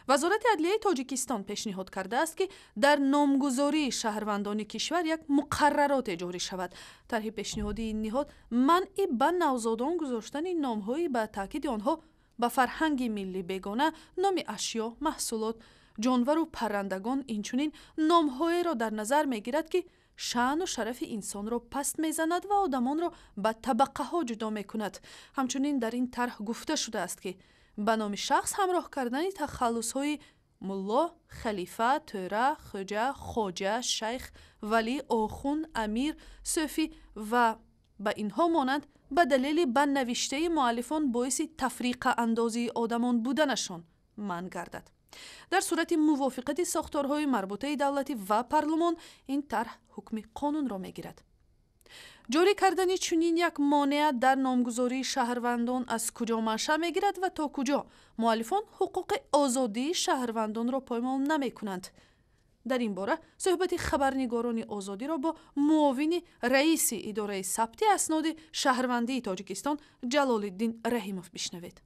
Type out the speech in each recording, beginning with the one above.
وزارت عدلیه تاجیکستان پیشنهاد کرده است که در نامگذاری شهروندان کشور یک مقررات جاری شود. طرح پیشنهادی این نهاد منع به نوزادان گذاشتن نام‌هایی به تاکید آنها به فرهنگ ملی بیگانه، نام اشیا، محصولات، جانور و پرندگان اینچنین نام‌هایی را در نظر می‌گیرد که شأن و شرف انسان را پست می‌زند و آدمان را به طبقه‌ها جدا می‌کند. همچنین در این طرح گفته شده است که به نام شخص همراه کردن تخلص‌های ملا، خلیفه، توره، خوجه، خواجه، شیخ، ولی، آخوند، امیر، صوفی و به اینها مانند به دلیل به نوشته مؤلفان باعث تفریق اندازی آدمان بودنشان منع گردد. در صورت موافقت ساختارهای مربوطه دولتی و پارلمان این طرح حکم قانون را میگیرد. جاری کردن چنین یک مانع در نامگذاری شهروندان از کجا منشأ میگیرد و تا کجا مؤلفان حقوق آزادی شهروندان را پایمال نمی کنند؟ در این باره صحبت خبرنگاران آزادی را با معاون رئیس اداره ثبت اسناد شهروندی تاجیکستان جلال الدین رحیموف بشنوید.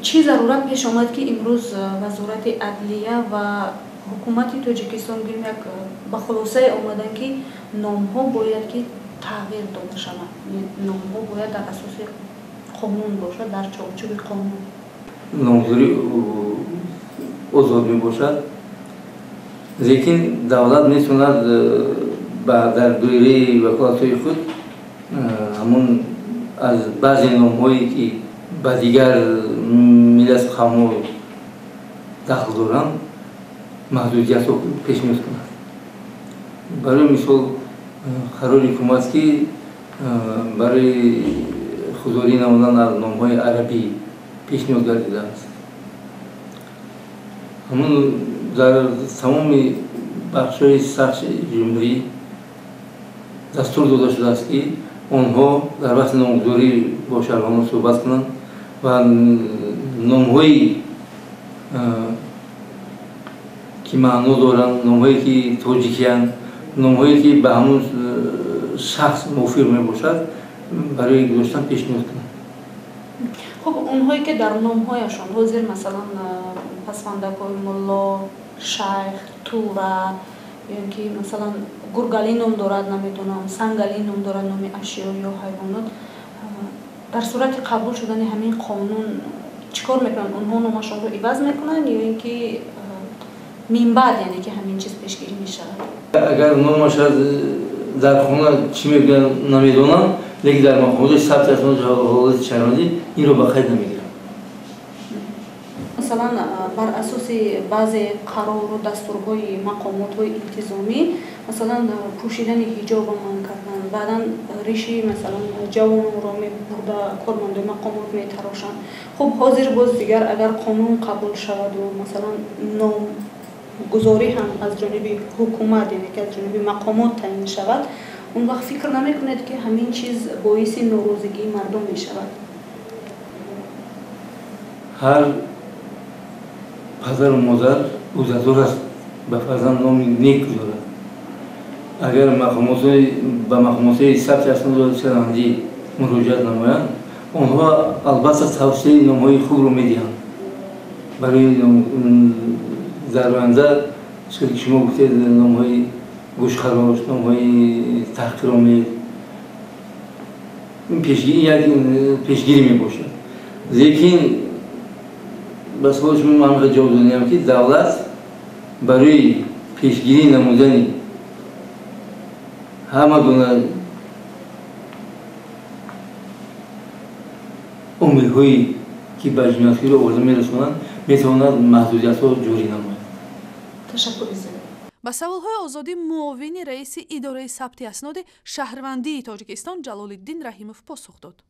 چی ضرورت پیش آمد که امروز وزارت عدلیه و حکومت تاجیکستان یک به خلاصه آمدن که نام‌ها باید که تغییر داده شود، نام‌ها باید در اساس قانون باشد، در چارچوب قانون نامگذاری آزاد می باشد، لیکن دولت میتواند در دایره وکالت‌های خود همون از بعضی نام‌هایی که به دیگر ملت قوم‌ها دخل دارند محدودیت رو پیش می‌کند. برای مثال قرار حکومت که برای خودداری نمودن از نام‌های عربی پیشنهاد گردیده است. همون در تمام بخش‌های سخت جمهوری دستور داده شده است که آنها در وقت نامگذاری با شهروندان صحبت کنند و نام‌هایی که معنا دارند، نام‌هایی که تاجیکی‌اند، نام‌هایی که به همون شخص موافق میباشد برای گذاشتن پیشنهاد کنند. خب اونهایی که در نام‌هایشان حاضر مثلا پسوندک‌های ملا، شیخ، توره، یا که مثلا گرگالی نام دارد، نمیدونم سنگالی نام دارد، نام اشیا یا حیوانات، در صورت قبول شدن همین قانون چیکار میکنن؟ اونها نامشون رو عوض میکنن یا اینکه من بعد یعنی که همین چیز پیشگیری میشه؟ اگر نامش در خونه چی میگن نمیدونم، لیکن در مقامات ثبت اسناد حالت شهروندی این رو به قید نمیگیرن. مثلا بر اساس بعضی قرار و دستورهای مقامات‌های انتظامی مثلا پوشیدن حجاب منع کردن، بعدا ریشی مثلا جوان را میبرده کارمند مقامات میتراشن. خب حاضر باز دیگر اگر قانون قبول شود و مثلا نام گذاری هم از جانب حکومت یعنی که از جانب مقامات تعیین شود، اون وقت فکر نمی‌کنید که همین چیز باعث ناراضگی مردم میشود؟ هر پدر و مادر عزادار است به فرزند نام نیک گذارد. اگر به مقامات ثبت اسناد شهروندی مراجعت نمایند، آنها البته توصیه نام‌های خوب رو میدهند برای در آینده. چون شما گفتید نام‌های گوشخراش، نام‌های تحقیرآمیز، این پیشگیری میباشد. لیکن بس خودش من جواب دادم که دولت برای پیشگیری نمودن همه گونه امیدهایی که به جنایتکاری آورده میرسونند میتواند محدودیت‌ها جاری نماید. تشکر. به سوال‌های آزادی معاون رئیس اداره ثبت اسناد شهروندی تاجیکستان جلال الدین رحیموف پاسخ داد.